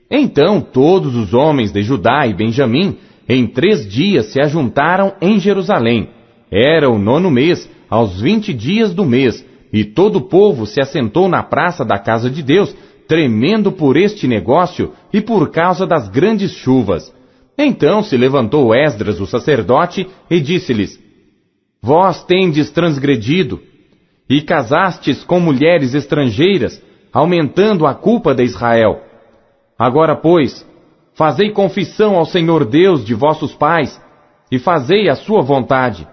Então todos os homens de Judá e Benjamim, em 3 dias se ajuntaram em Jerusalém. Era o 9º mês, aos 20 dias do mês, e todo o povo se assentou na praça da casa de Deus, tremendo por este negócio e por causa das grandes chuvas. Então se levantou Esdras, o sacerdote, e disse-lhes: Vós tendes transgredido, e casastes com mulheres estrangeiras, aumentando a culpa de Israel. Agora, pois, fazei confissão ao Senhor Deus de vossos pais, e fazei a sua vontade,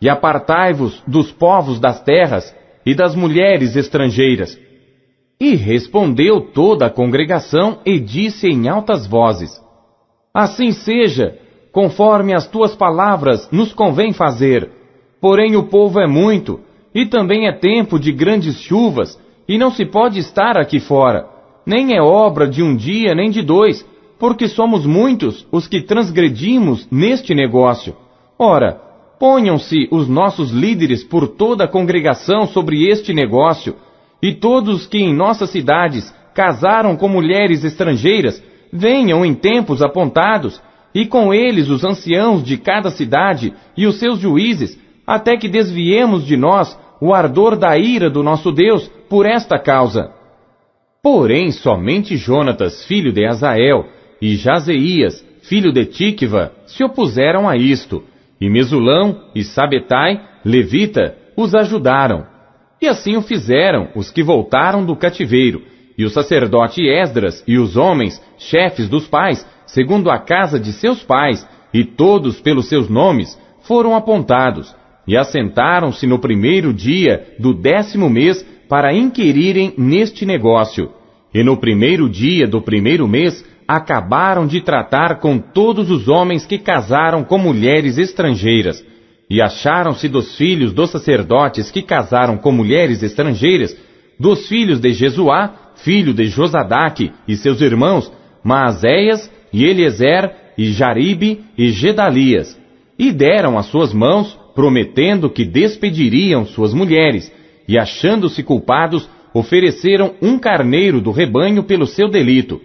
e apartai-vos dos povos das terras e das mulheres estrangeiras. E respondeu toda a congregação e disse em altas vozes: Assim seja, conforme as tuas palavras nos convém fazer. Porém o povo é muito, e também é tempo de grandes chuvas, e não se pode estar aqui fora. Nem é obra de um dia nem de 2, porque somos muitos os que transgredimos neste negócio. Ora, ponham-se os nossos líderes por toda a congregação sobre este negócio, e todos que em nossas cidades casaram com mulheres estrangeiras, venham em tempos apontados, e com eles os anciãos de cada cidade e os seus juízes, até que desviemos de nós o ardor da ira do nosso Deus por esta causa. Porém, somente Jonatas, filho de Azael, e Jazeías, filho de Tikva, se opuseram a isto, e Mesulão e Sabetai, levita, os ajudaram. E assim o fizeram os que voltaram do cativeiro, e o sacerdote Esdras e os homens, chefes dos pais, segundo a casa de seus pais, e todos pelos seus nomes, foram apontados, e assentaram-se no 1º dia do 10º mês para inquirirem neste negócio. E no 1º dia do 1º mês, acabaram de tratar com todos os homens que casaram com mulheres estrangeiras. E acharam-se dos filhos dos sacerdotes que casaram com mulheres estrangeiras, dos filhos de Jesuá, filho de Josadaque, e seus irmãos, Maazéias, e Eliezer, e Jaribe, e Gedalias. E deram as suas mãos, prometendo que despediriam suas mulheres, e achando-se culpados, ofereceram um carneiro do rebanho pelo seu delito.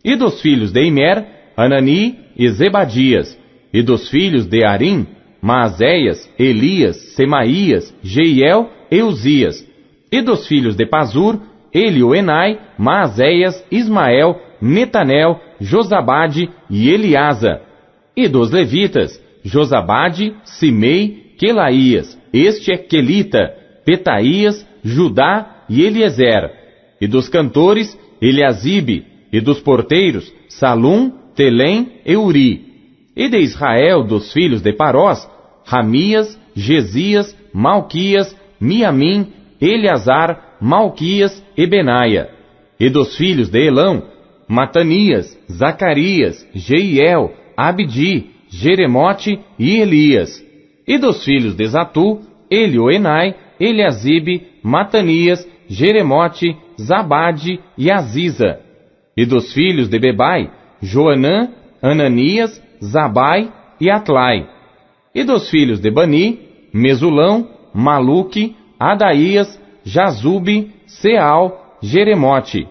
E dos filhos de Imer, Anani e Zebadias. E dos filhos de Arim, Maazéias, Elias, Semaías, Jeiel e Uzias. E dos filhos de Pazur, Elioenai, Maazéias, Ismael, Netanel, Josabade e Eliasa. E dos levitas, Josabade, Simei, Quelaías, este é Quelita, Petaías, Judá e Eliezer. E dos cantores, Eliasibe. E dos porteiros, Salum, Telém e Uri. E de Israel, dos filhos de Parós, Ramias, Gesias, Malquias, Miamim, Eleazar, Malquias e Benaia. E dos filhos de Elão, Matanias, Zacarias, Jeiel, Abdi, Jeremote e Elias. E dos filhos de Zatu, Elioenai, Eliasibe, Matanias, Jeremote, Zabade e Aziza. E dos filhos de Bebai, Joanã, Ananias, Zabai e Atlai. E dos filhos de Bani, Mesulão, Maluque, Adaías, Jazube, Seal, Jeremote.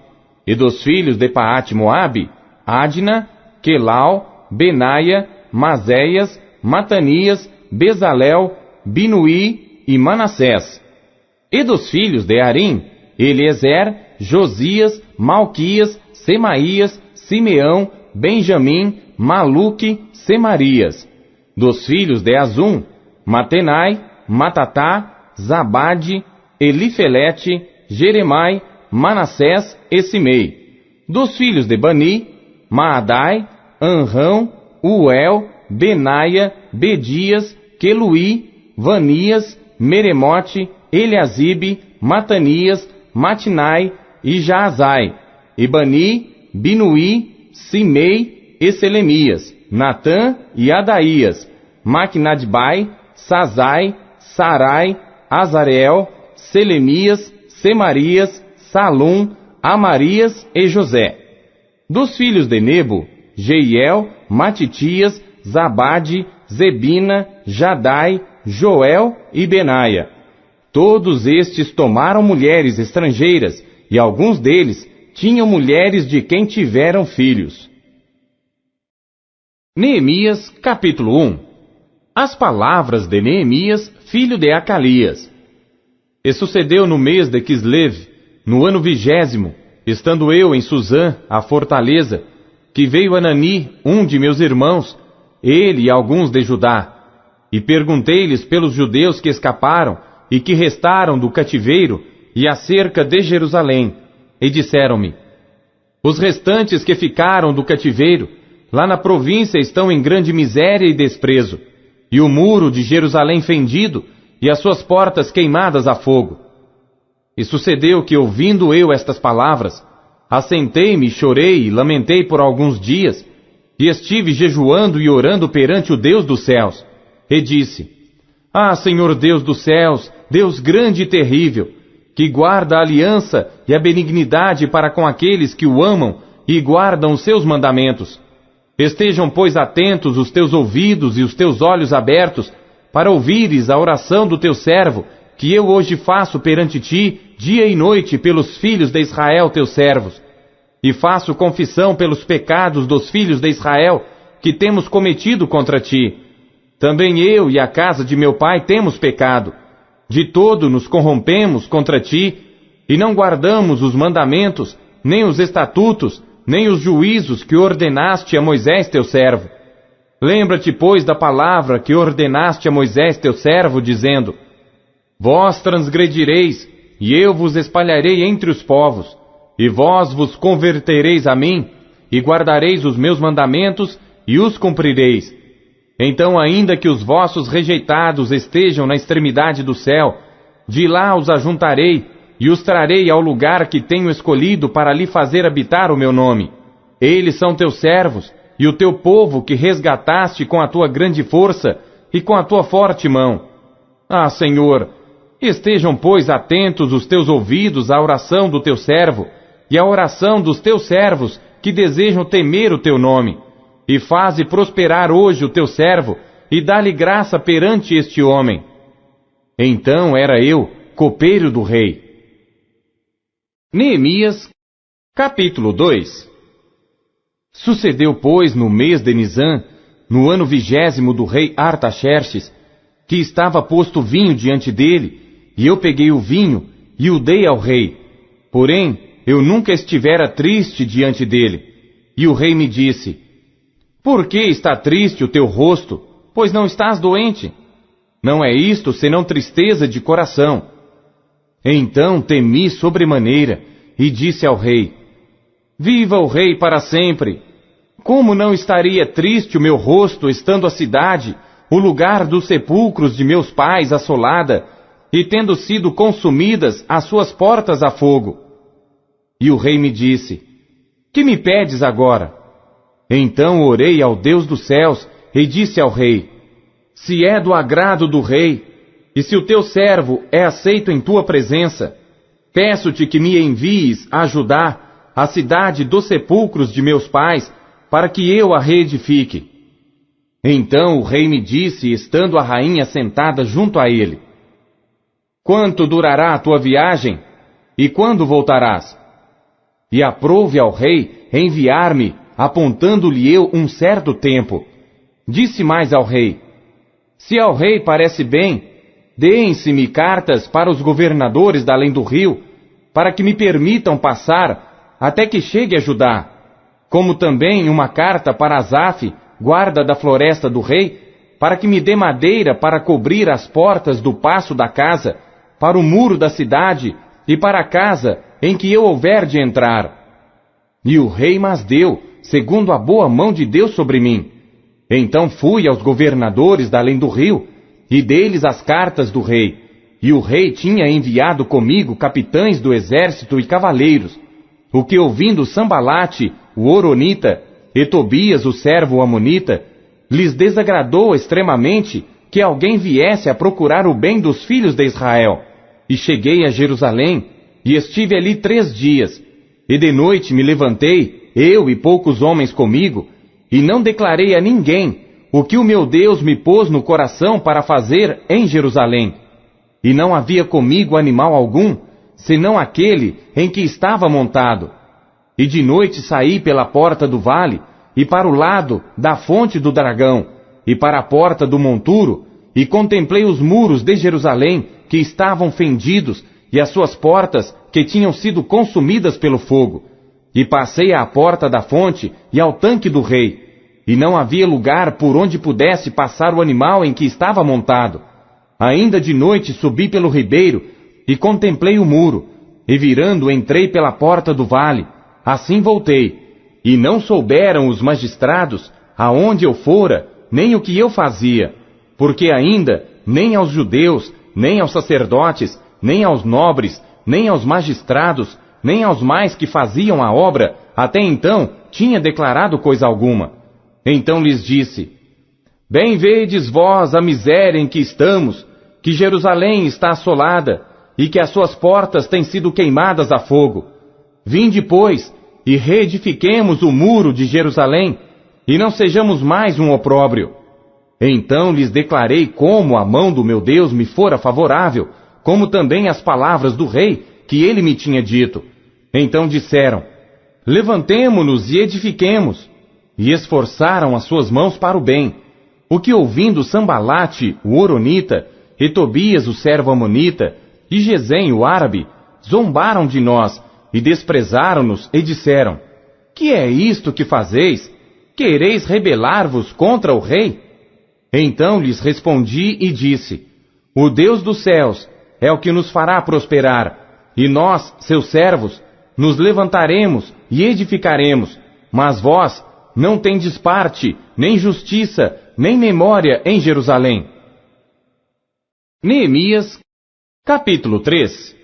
E dos filhos de Paate-Moabe, Adna, Quelau, Benaia, Mazéias, Matanias, Bezalel, Binuí e Manassés. E dos filhos de Arim, Eliezer, Josias, Malquias, Semaías, Simeão, Benjamim, Maluque, Semarias. Dos filhos de Azum, Matenai, Matatá, Zabade, Elifelete, Jeremai, Manassés e Simei. Dos filhos de Bani, Maadai, Anrão, Uel, Benaia, Bedias, Queluí, Vanias, Meremote, Eliasibe, Matanias, Matinai e Jaazai. E Bani, Binuí, Simei e Selemias, Natã e Adaías, Maquinadbai, Sazai, Sarai, Azareel, Selemias, Semarias, Salum, Amarias e José. Dos filhos de Nebo, Jeiel, Matitias, Zabade, Zebina, Jadai, Joel e Benaia. Todos estes tomaram mulheres estrangeiras, e alguns deles, tinham mulheres de quem tiveram filhos. Neemias, capítulo 1. As palavras de Neemias, filho de Acalias. E sucedeu no mês de Quislev, no ano 20º, estando eu em Susã, a fortaleza, que veio Anani, um de meus irmãos, ele e alguns de Judá, e perguntei-lhes pelos judeus que escaparam e que restaram do cativeiro e acerca de Jerusalém, e disseram-me: os restantes que ficaram do cativeiro, lá na província estão em grande miséria e desprezo, e o muro de Jerusalém fendido, e as suas portas queimadas a fogo. E sucedeu que, ouvindo eu estas palavras, assentei-me, chorei e lamentei por alguns dias, e estive jejuando e orando perante o Deus dos céus, e disse: ah, Senhor Deus dos céus, Deus grande e terrível, que guarda a aliança e a benignidade para com aqueles que o amam e guardam os seus mandamentos. Estejam, pois, atentos os teus ouvidos e os teus olhos abertos, para ouvires a oração do teu servo, que eu hoje faço perante ti, dia e noite, pelos filhos de Israel, teus servos. E faço confissão pelos pecados dos filhos de Israel, que temos cometido contra ti. Também eu e a casa de meu pai temos pecado. De todo nos corrompemos contra ti, e não guardamos os mandamentos, nem os estatutos, nem os juízos que ordenaste a Moisés teu servo. Lembra-te, pois, da palavra que ordenaste a Moisés teu servo, dizendo: vós transgredireis, e eu vos espalharei entre os povos, e vós vos convertereis a mim, e guardareis os meus mandamentos, e os cumprireis. Então, ainda que os vossos rejeitados estejam na extremidade do céu, de lá os ajuntarei, e os trarei ao lugar que tenho escolhido para lhe fazer habitar o meu nome. Eles são teus servos, e o teu povo que resgataste com a tua grande força, e com a tua forte mão. Ah, Senhor, estejam, pois, atentos os teus ouvidos à oração do teu servo, e à oração dos teus servos, que desejam temer o teu nome. E faze prosperar hoje o teu servo, e dá-lhe graça perante este homem. Então era eu, copeiro do rei. Neemias, capítulo 2. Sucedeu, pois, no mês de Nisã, no ano 20º do rei Artaxerxes, que estava posto vinho diante dele, e eu peguei o vinho e o dei ao rei. Porém, eu nunca estivera triste diante dele. E o rei me disse: por que está triste o teu rosto, pois não estás doente? Não é isto senão tristeza de coração. Então temi sobremaneira, e disse ao rei: viva o rei para sempre! Como não estaria triste o meu rosto, estando a cidade, o lugar dos sepulcros de meus pais, assolada, e tendo sido consumidas as suas portas a fogo? E o rei me disse: que me pedes agora? Então orei ao Deus dos céus, e disse ao rei: se é do agrado do rei, e se o teu servo é aceito em tua presença, peço-te que me envies a Judá, a cidade dos sepulcros de meus pais, para que eu a reedifique. Então o rei me disse, estando a rainha sentada junto a ele: quanto durará a tua viagem? E quando voltarás? E aprouve ao rei enviar-me, apontando-lhe eu um certo tempo. Disse mais ao rei: se ao rei parece bem, deem-se-me cartas para os governadores da além do rio, para que me permitam passar até que chegue a Judá, como também uma carta para Asaf, guarda da floresta do rei, para que me dê madeira para cobrir as portas do paço da casa, para o muro da cidade e para a casa em que eu houver de entrar. E o rei mas deu, segundo a boa mão de Deus sobre mim. Então fui aos governadores da além do rio, e dei-lhes as cartas do rei. E o rei tinha enviado comigo capitães do exército e cavaleiros, o que ouvindo Sambalate, o Horonita, e Tobias, o servo amonita, lhes desagradou extremamente que alguém viesse a procurar o bem dos filhos de Israel. E cheguei a Jerusalém, e estive ali 3 dias. E de noite me levantei, eu e poucos homens comigo, e não declarei a ninguém o que o meu Deus me pôs no coração para fazer em Jerusalém. E não havia comigo animal algum, senão aquele em que estava montado. e de noite saí pela porta do vale, e para o lado da fonte do dragão, e para a porta do monturo, e contemplei os muros de Jerusalém, que estavam fendidos, e as suas portas, que tinham sido consumidas pelo fogo. E passei à porta da fonte e ao tanque do rei, e não havia lugar por onde pudesse passar o animal em que estava montado. Ainda de noite subi pelo ribeiro, e contemplei o muro, e virando entrei pela porta do vale. Assim voltei, e não souberam os magistrados aonde eu fora, nem o que eu fazia, porque ainda nem aos judeus, nem aos sacerdotes, nem aos nobres, nem aos magistrados, nem aos mais que faziam a obra, até então tinha declarado coisa alguma. Então lhes disse: Bem vedes vós a miséria em que estamos, que Jerusalém está assolada, e que as suas portas têm sido queimadas a fogo. Vinde, pois, e reedifiquemos o muro de Jerusalém, e não sejamos mais um opróbrio. Então lhes declarei como a mão do meu Deus me fora favorável, como também as palavras do rei que ele me tinha dito. Então disseram: Levantemo-nos e edifiquemos. E esforçaram as suas mãos para o bem. O que ouvindo Sambalate, o horonita, e Tobias, o servo amonita, e Gesem, o árabe, zombaram de nós, e desprezaram-nos, e disseram: Que é isto que fazeis? Quereis rebelar-vos contra o rei? Então lhes respondi e disse: O Deus dos céus é o que nos fará prosperar, e nós, seus servos, nos levantaremos e edificaremos, mas vós não tendes parte, nem justiça, nem memória em Jerusalém. Neemias, capítulo 3.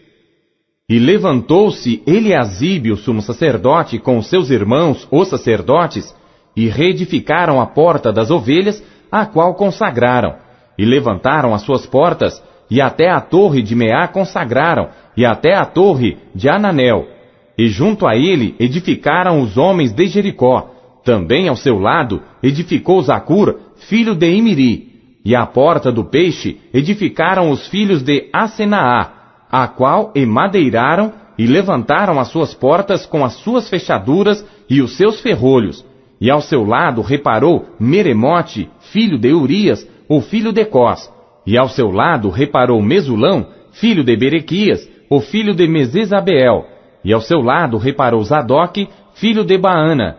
E levantou-se Eliasibe, o sumo sacerdote, com os seus irmãos, os sacerdotes, e reedificaram a porta das ovelhas, a qual consagraram, e levantaram as suas portas, e até a torre de Meá consagraram, e até a torre de Ananel. E junto a ele edificaram os homens de Jericó. Também ao seu lado edificou Zacur, filho de Imiri. E à porta do peixe edificaram os filhos de Asenaá, a qual emadeiraram e levantaram as suas portas com as suas fechaduras e os seus ferrolhos. E ao seu lado reparou Meremote, filho de Urias, o filho de Cós. E ao seu lado reparou Mesulão, filho de Berequias, o filho de Mesesabeel. E ao seu lado reparou Zadok, filho de Baana.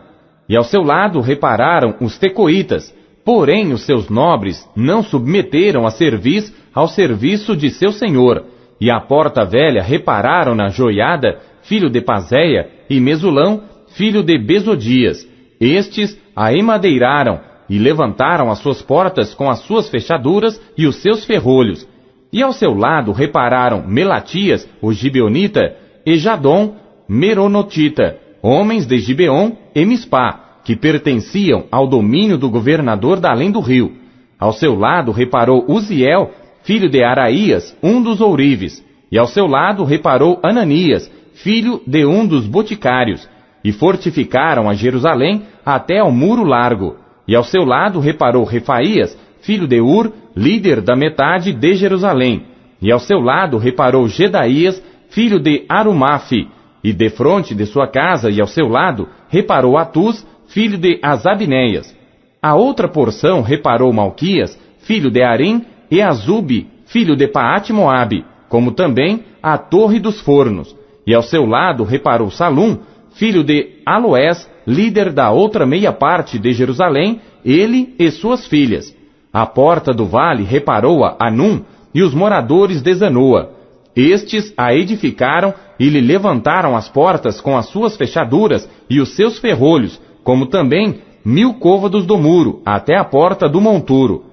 E ao seu lado repararam os tecoitas, porém os seus nobres não submeteram a cerviz ao serviço de seu senhor. E a porta velha repararam na Joiada, filho de Pazéia, e Mesulão, filho de Besodias. Estes a emadeiraram, e levantaram as suas portas com as suas fechaduras e os seus ferrolhos. E ao seu lado repararam Melatias, o gibeonita, e Jadom, meronotita, homens de Gibeon e Mispá, que pertenciam ao domínio do governador da além do rio. Ao seu lado reparou Uziel, filho de Araías, um dos ourives. E ao seu lado reparou Ananias, filho de um dos boticários. E fortificaram a Jerusalém até ao muro largo. E ao seu lado reparou Refaías, filho de Ur, líder da metade de Jerusalém. E ao seu lado reparou Gedaías, filho de Arumafe. E defronte de sua casa e ao seu lado reparou Atuz, filho de Azabneias. A outra porção reparou Malquias, filho de Arim, e Azube, filho de Paate-Moabe, como também a torre dos fornos. E ao seu lado reparou Salum, filho de Aloés, líder da outra meia parte de Jerusalém, ele e suas filhas. A porta do vale reparou-a Anum e os moradores de Zanoa. Estes a edificaram e lhe levantaram as portas com as suas fechaduras e os seus ferrolhos, como também 1000 côvados do muro, até a porta do monturo.